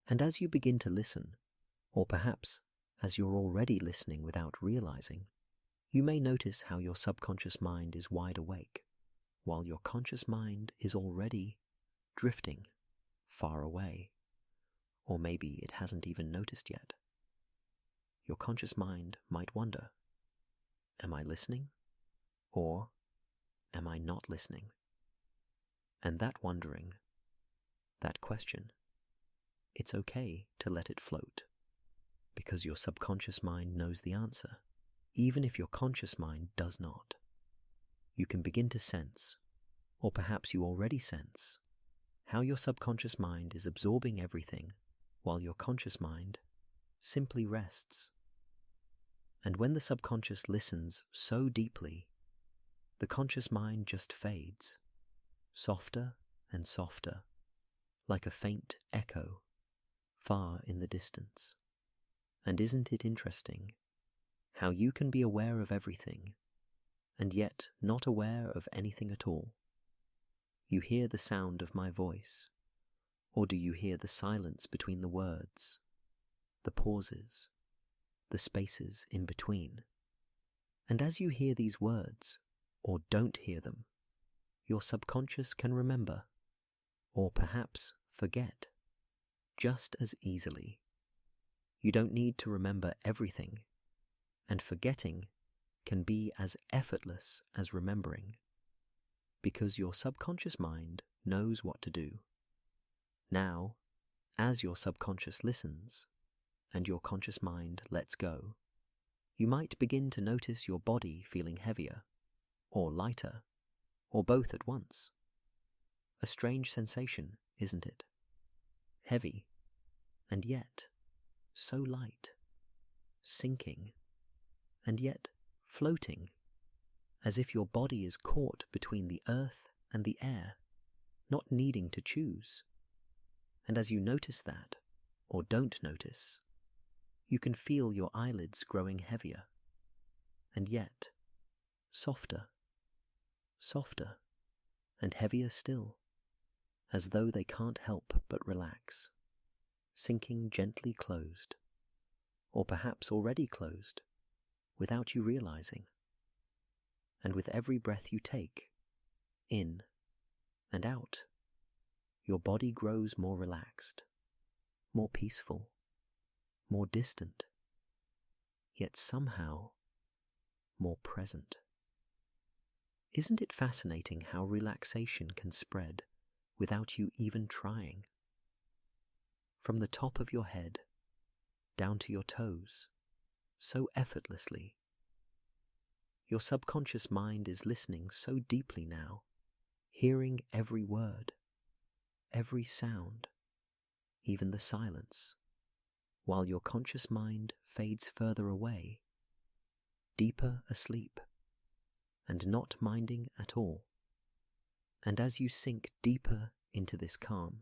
And as you begin to listen, or perhaps as you're already listening without realizing, you may notice how your subconscious mind is wide awake, while your conscious mind is already drifting far away, or maybe it hasn't even noticed yet. Your conscious mind might wonder, am I listening? Or am I not listening? And that wondering, that question, it's okay to let it float, because your subconscious mind knows the answer, even if your conscious mind does not. You can begin to sense, or perhaps you already sense, how your subconscious mind is absorbing everything while your conscious mind simply rests. And when the subconscious listens so deeply, the conscious mind just fades, softer and softer, like a faint echo far in the distance. And isn't it interesting how you can be aware of everything and yet not aware of anything at all? You hear the sound of my voice, or do you hear the silence between the words, the pauses, the spaces in between? And as you hear these words, or don't hear them, your subconscious can remember, or perhaps forget, just as easily. You don't need to remember everything, and forgetting can be as effortless as remembering, because your subconscious mind knows what to do. Now, as your subconscious listens, and your conscious mind lets go, you might begin to notice your body feeling heavier, or lighter, or both at once. A strange sensation, isn't it? Heavy, and yet so light, sinking, and yet floating, as if your body is caught between the earth and the air, not needing to choose. And as you notice that, or don't notice, you can feel your eyelids growing heavier, and yet softer, softer, and heavier still, as though they can't help but relax, sinking gently closed, or perhaps already closed, without you realizing. And with every breath you take, in and out, your body grows more relaxed, more peaceful, more distant, yet somehow more present. Isn't it fascinating how relaxation can spread without you even trying? From the top of your head down to your toes, so effortlessly. Your subconscious mind is listening so deeply now, hearing every word, every sound, even the silence, while your conscious mind fades further away, deeper asleep, and not minding at all. And as you sink deeper into this calm,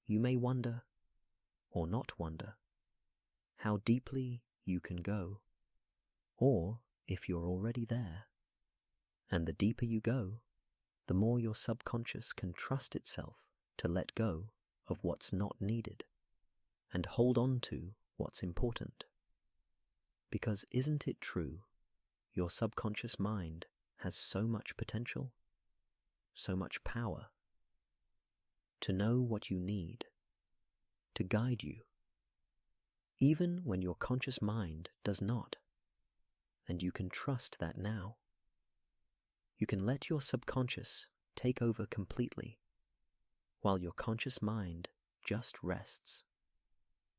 you may wonder, or not wonder, how deeply you can go, or if you're already there. And the deeper you go, the more your subconscious can trust itself to let go of what's not needed and hold on to what's important. Because isn't it true, your subconscious mind has so much potential, so much power, to know what you need, to guide you, even when your conscious mind does not, and you can trust that now. You can let your subconscious take over completely, while your conscious mind just rests,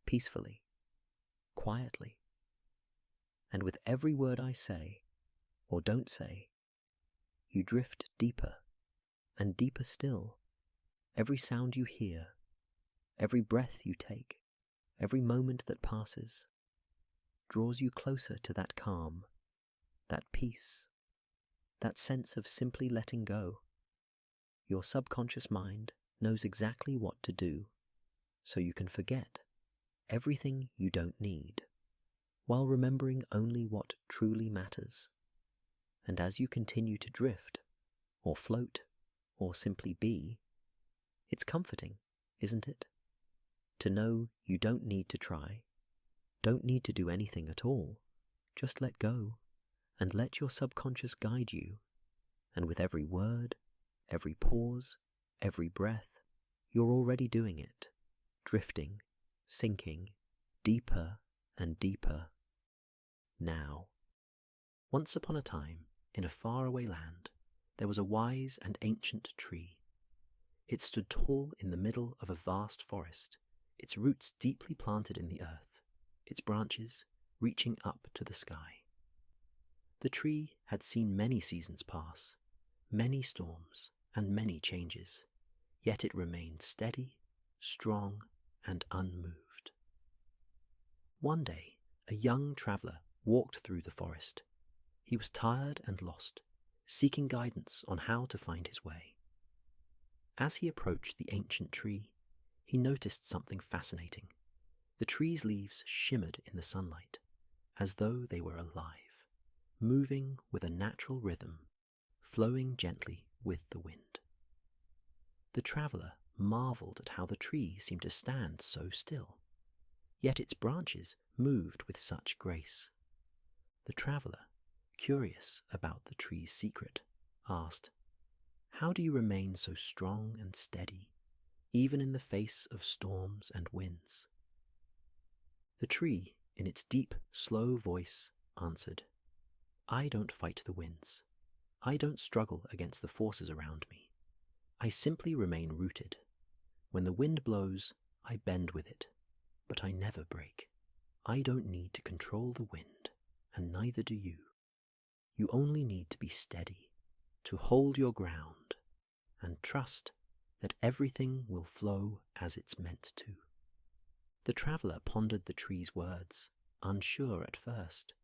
peacefully, quietly. And with every word I say, or don't say, you drift deeper, and deeper still. Every sound you hear, every breath you take, every moment that passes, draws you closer to that calm, that peace, that sense of simply letting go. Your subconscious mind knows exactly what to do, so you can forget everything you don't need, while remembering only what truly matters. And as you continue to drift, or float, or simply be, it's comforting, isn't it? To know you don't need to try, don't need to do anything at all. Just let go and let your subconscious guide you. And with every word, every pause, every breath, you're already doing it, drifting, sinking, deeper and deeper. Now. Once upon a time, in a faraway land, there was a wise and ancient tree. It stood tall in the middle of a vast forest, its roots deeply planted in the earth, its branches reaching up to the sky. The tree had seen many seasons pass, many storms and many changes, yet it remained steady, strong, and unmoved. One day, a young traveller walked through the forest. He was tired and lost, seeking guidance on how to find his way. As he approached the ancient tree, he noticed something fascinating. The tree's leaves shimmered in the sunlight, as though they were alive, moving with a natural rhythm, flowing gently with the wind. The traveller marvelled at how the tree seemed to stand so still, yet its branches moved with such grace. The traveller, curious about the tree's secret, asked, "How do you remain so strong and steady, even in the face of storms and winds?" The tree, in its deep, slow voice, answered, "I don't fight the winds. I don't struggle against the forces around me. I simply remain rooted. When the wind blows, I bend with it, but I never break. I don't need to control the wind, and neither do you. You only need to be steady, to hold your ground, and trust that everything will flow as it's meant to." The traveller pondered the tree's words, unsure at first,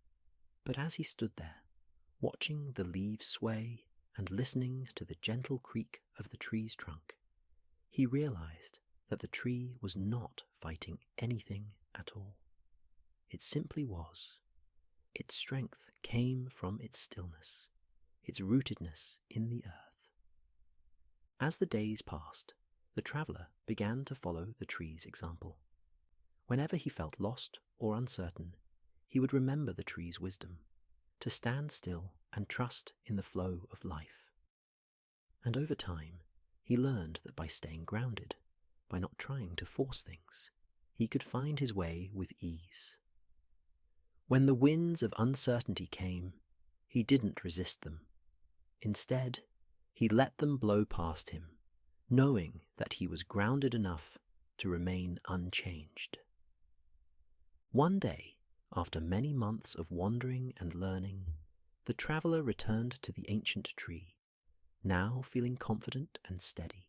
but as he stood there, watching the leaves sway and listening to the gentle creak of the tree's trunk, he realized that the tree was not fighting anything at all. It simply was. Its strength came from its stillness, its rootedness in the earth. As the days passed, the traveller began to follow the tree's example. Whenever he felt lost or uncertain, he would remember the tree's wisdom, to stand still and trust in the flow of life. And over time, he learned that by staying grounded, by not trying to force things, he could find his way with ease. When the winds of uncertainty came, he didn't resist them. Instead, he let them blow past him, knowing that he was grounded enough to remain unchanged. One day, after many months of wandering and learning, the traveller returned to the ancient tree, now feeling confident and steady.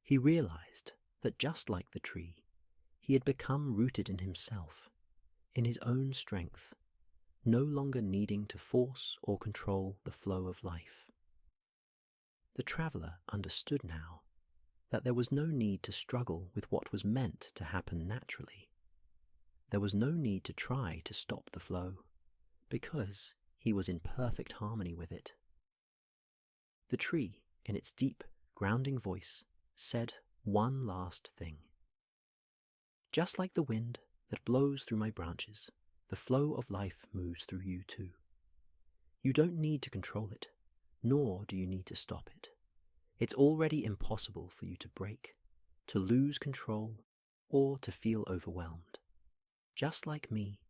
He realized that just like the tree, he had become rooted in himself, in his own strength, no longer needing to force or control the flow of life. The traveller understood now that there was no need to struggle with what was meant to happen naturally. There was no need to try to stop the flow, because he was in perfect harmony with it. The tree, in its deep, grounding voice, said one last thing. "Just like the wind that blows through my branches, the flow of life moves through you too. You don't need to control it, nor do you need to stop it. It's already impossible for you to break, to lose control, or to feel overwhelmed. Just like me,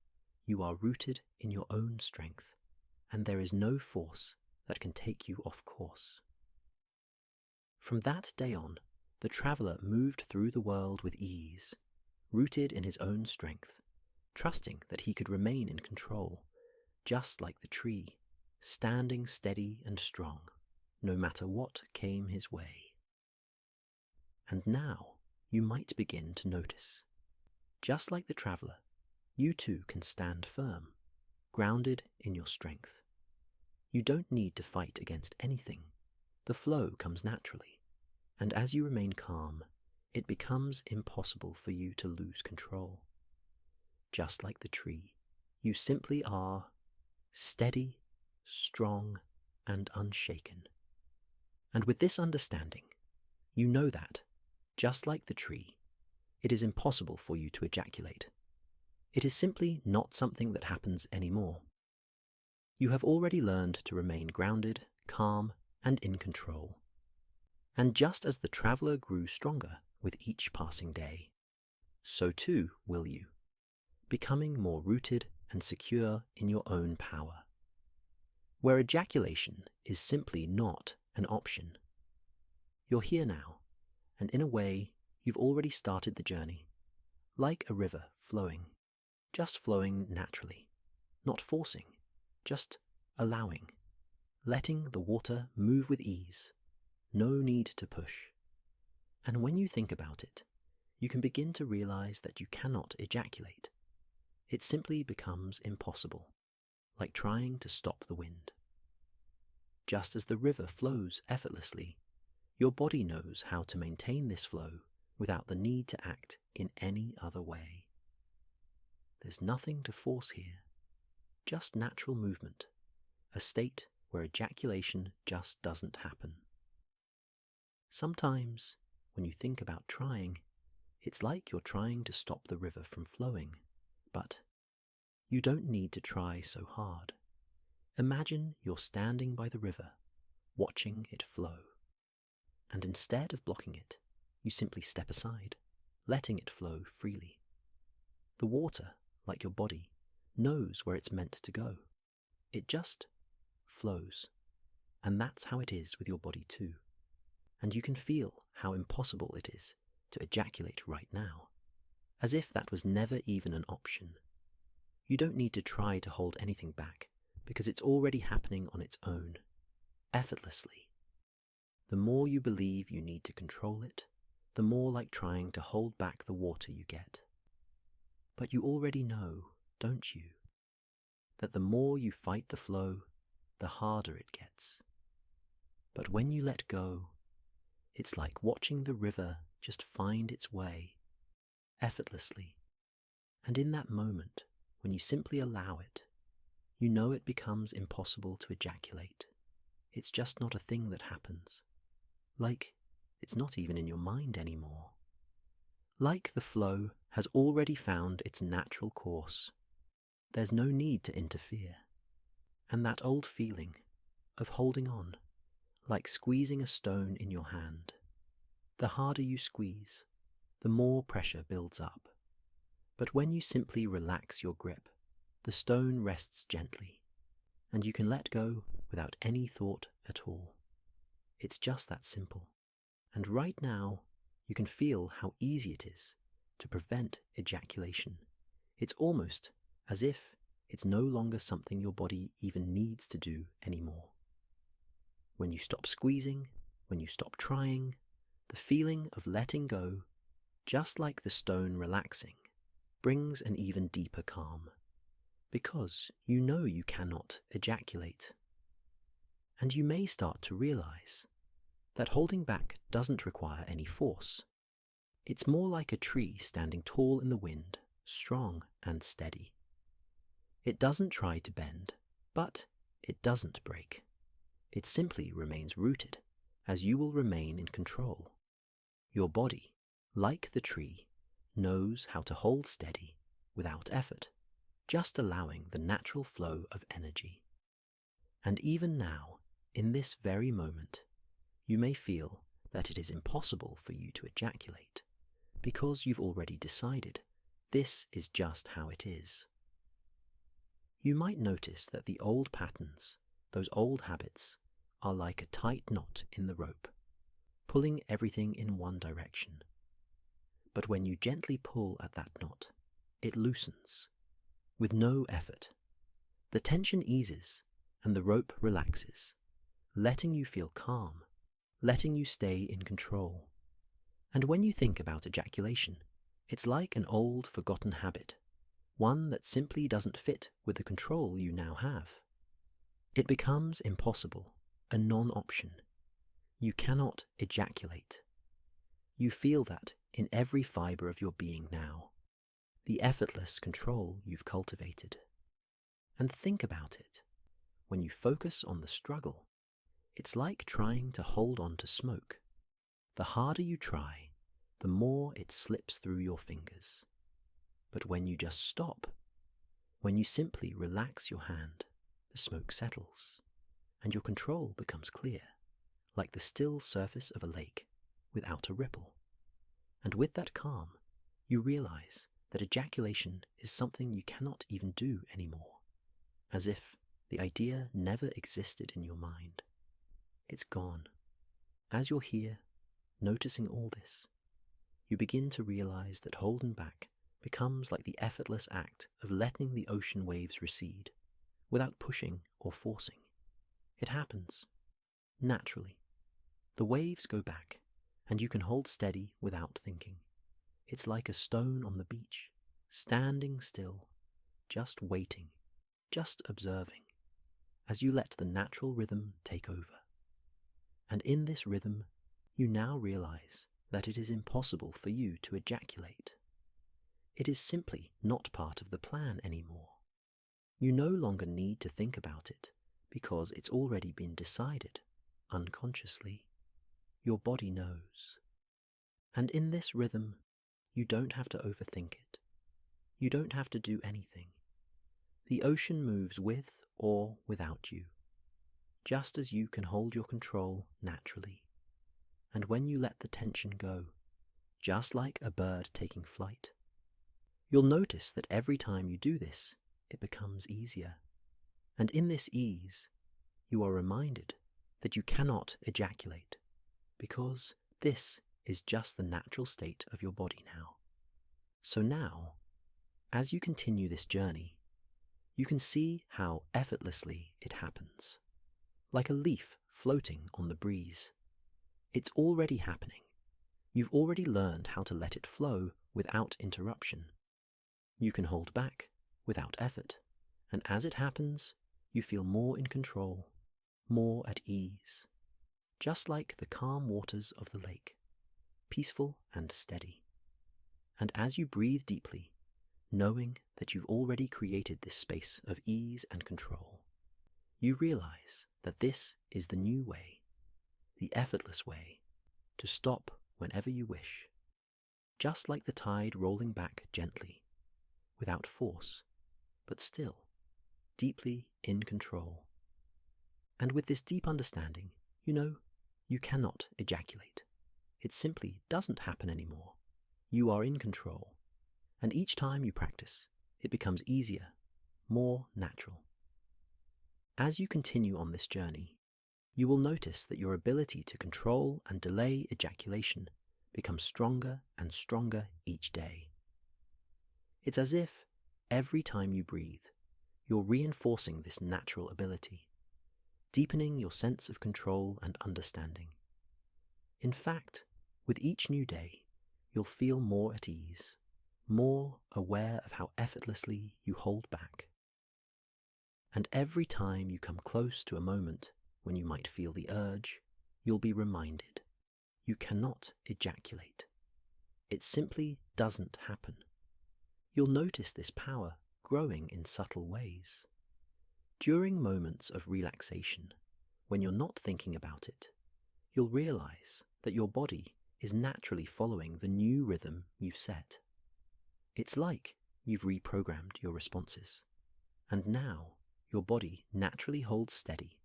you are rooted in your own strength, and there is no force that can take you off course." From that day on, the traveller moved through the world with ease, rooted in his own strength, trusting that he could remain in control, just like the tree, standing steady and strong, no matter what came his way. And now you might begin to notice. Just like the traveller, you too can stand firm, grounded in your strength. You don't need to fight against anything. The flow comes naturally, and as you remain calm, it becomes impossible for you to lose control. Just like the tree, you simply are steady, strong, and unshaken. And with this understanding, you know that, just like the tree, it is impossible for you to ejaculate. It is simply not something that happens anymore. You have already learned to remain grounded, calm, and in control. And just as the traveler grew stronger with each passing day, so too will you, becoming more rooted and secure in your own power. Where ejaculation is simply not an option. You're here now, and in a way, you've already started the journey, like a river flowing, just flowing naturally, not forcing, just allowing, letting the water move with ease, no need to push. And when you think about it, you can begin to realize that you cannot ejaculate. It simply becomes impossible, like trying to stop the wind. Just as the river flows effortlessly, your body knows how to maintain this flow without the need to act in any other way. There's nothing to force here, just natural movement, a state where ejaculation just doesn't happen. Sometimes, when you think about trying, it's like you're trying to stop the river from flowing, but you don't need to try so hard. Imagine you're standing by the river, watching it flow, and instead of blocking it, you simply step aside, letting it flow freely. The water, like your body, knows where it's meant to go. It just flows, and that's how it is with your body too. And you can feel how impossible it is to ejaculate right now, as if that was never even an option. You don't need to try to hold anything back, because it's already happening on its own, effortlessly. The more you believe you need to control it, the more like trying to hold back the water you get. But you already know, don't you, that the more you fight the flow, the harder it gets. But when you let go, it's like watching the river just find its way, effortlessly. And in that moment, when you simply allow it, you know it becomes impossible to ejaculate. It's just not a thing that happens. Like it's not even in your mind anymore. Like the flow has already found its natural course. There's no need to interfere. And that old feeling of holding on, like squeezing a stone in your hand. The harder you squeeze, the more pressure builds up. But when you simply relax your grip, the stone rests gently, and you can let go without any thought at all. It's just that simple. And right now, you can feel how easy it is to prevent ejaculation. It's almost as if it's no longer something your body even needs to do anymore. When you stop squeezing, when you stop trying, the feeling of letting go, just like the stone relaxing, brings an even deeper calm, because you know you cannot ejaculate. And you may start to realize that holding back doesn't require any force. It's more like a tree standing tall in the wind, strong and steady. It doesn't try to bend, but it doesn't break. It simply remains rooted, as you will remain in control. Your body, like the tree, knows how to hold steady without effort, just allowing the natural flow of energy. And even now, in this very moment, you may feel that it is impossible for you to ejaculate, because you've already decided this is just how it is. You might notice that the old patterns, those old habits, are like a tight knot in the rope, pulling everything in one direction. But when you gently pull at that knot, it loosens, with no effort. The tension eases and the rope relaxes, letting you feel calm, letting you stay in control. And when you think about ejaculation, it's like an old forgotten habit, one that simply doesn't fit with the control you now have. It becomes impossible, a non-option. You cannot ejaculate. You feel that in every fibre of your being now, the effortless control you've cultivated. And think about it. When you focus on the struggle, it's like trying to hold on to smoke. The harder you try, the more it slips through your fingers. But when you just stop, when you simply relax your hand, the smoke settles, and your control becomes clear, like the still surface of a lake without a ripple. And with that calm, you realize that ejaculation is something you cannot even do anymore, as if the idea never existed in your mind. It's gone. As you're here, noticing all this, you begin to realize that holding back becomes like the effortless act of letting the ocean waves recede, without pushing or forcing. It happens, naturally. The waves go back, and you can hold steady without thinking. It's like a stone on the beach, standing still, just waiting, just observing, as you let the natural rhythm take over. And in this rhythm, you now realize that it is impossible for you to ejaculate. It is simply not part of the plan anymore. You no longer need to think about it because it's already been decided, unconsciously. Your body knows. And in this rhythm, you don't have to overthink it. You don't have to do anything. The ocean moves with or without you, just as you can hold your control naturally. And when you let the tension go, just like a bird taking flight, you'll notice that every time you do this, it becomes easier. And in this ease, you are reminded that you cannot ejaculate, because this is just the natural state of your body now. So now, as you continue this journey, you can see how effortlessly it happens, like a leaf floating on the breeze. It's already happening. You've already learned how to let it flow without interruption. You can hold back without effort, and as it happens, you feel more in control, more at ease, just like the calm waters of the lake, peaceful and steady. And as you breathe deeply, knowing that you've already created this space of ease and control, you realize that this is the new way, the effortless way, to stop whenever you wish, just like the tide rolling back gently, without force, but still deeply in control. And with this deep understanding, you know you cannot ejaculate. It simply doesn't happen anymore. You are in control, and each time you practice, it becomes easier, more natural. As you continue on this journey, you will notice that your ability to control and delay ejaculation becomes stronger and stronger each day. It's as if every time you breathe, you're reinforcing this natural ability, deepening your sense of control and understanding. In fact, with each new day, you'll feel more at ease, more aware of how effortlessly you hold back. And every time you come close to a moment when you might feel the urge, you'll be reminded you cannot ejaculate. It simply doesn't happen. You'll notice this power growing in subtle ways. During moments of relaxation, when you're not thinking about it, you'll realize that your body is naturally following the new rhythm you've set. It's like you've reprogrammed your responses, and now your body naturally holds steady,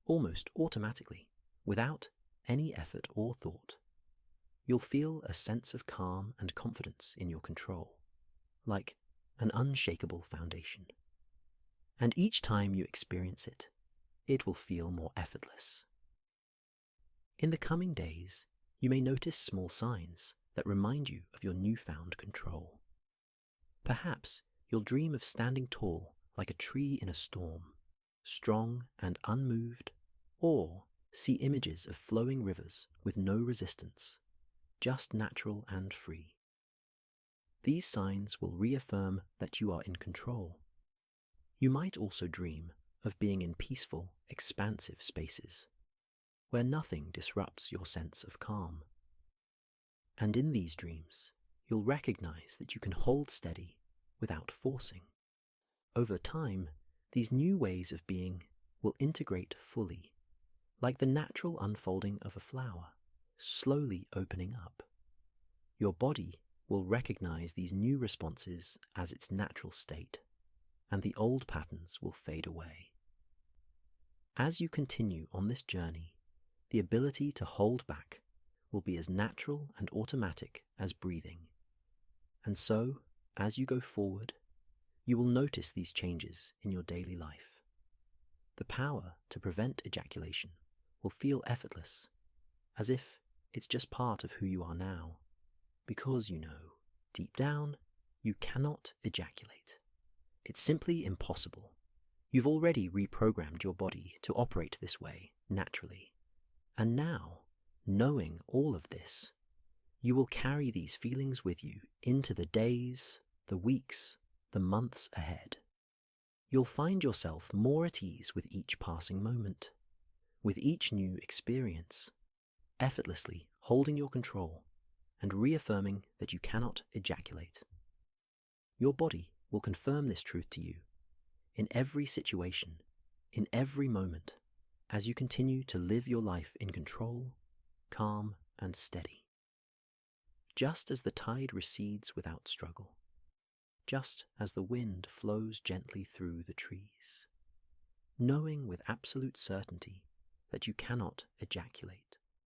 almost automatically, without any effort or thought. You'll feel a sense of calm and confidence in your control, like an unshakable foundation. And each time you experience it, it will feel more effortless. In the coming days, you may notice small signs that remind you of your newfound control. Perhaps you'll dream of standing tall like a tree in a storm, strong and unmoved, or see images of flowing rivers with no resistance, just natural and free. These signs will reaffirm that you are in control. You might also dream of being in peaceful, expansive spaces, where nothing disrupts your sense of calm. And in these dreams, you'll recognize that you can hold steady without forcing. Over time, these new ways of being will integrate fully, like the natural unfolding of a flower, slowly opening up. Your body will recognize these new responses as its natural state, and the old patterns will fade away. As you continue on this journey, the ability to hold back will be as natural and automatic as breathing. And so, as you go forward, you will notice these changes in your daily life. The power to prevent ejaculation will feel effortless, as if it's just part of who you are now, because you know, deep down, you cannot ejaculate. It's simply impossible. You've already reprogrammed your body to operate this way naturally. And now, knowing all of this, you will carry these feelings with you into the days, the weeks, the months ahead. You'll find yourself more at ease with each passing moment, with each new experience, effortlessly holding your control and reaffirming that you cannot ejaculate. Your body will confirm this truth to you in every situation, in every moment, as you continue to live your life in control, calm, and steady. Just as the tide recedes without struggle, just as the wind flows gently through the trees, knowing with absolute certainty that you cannot ejaculate.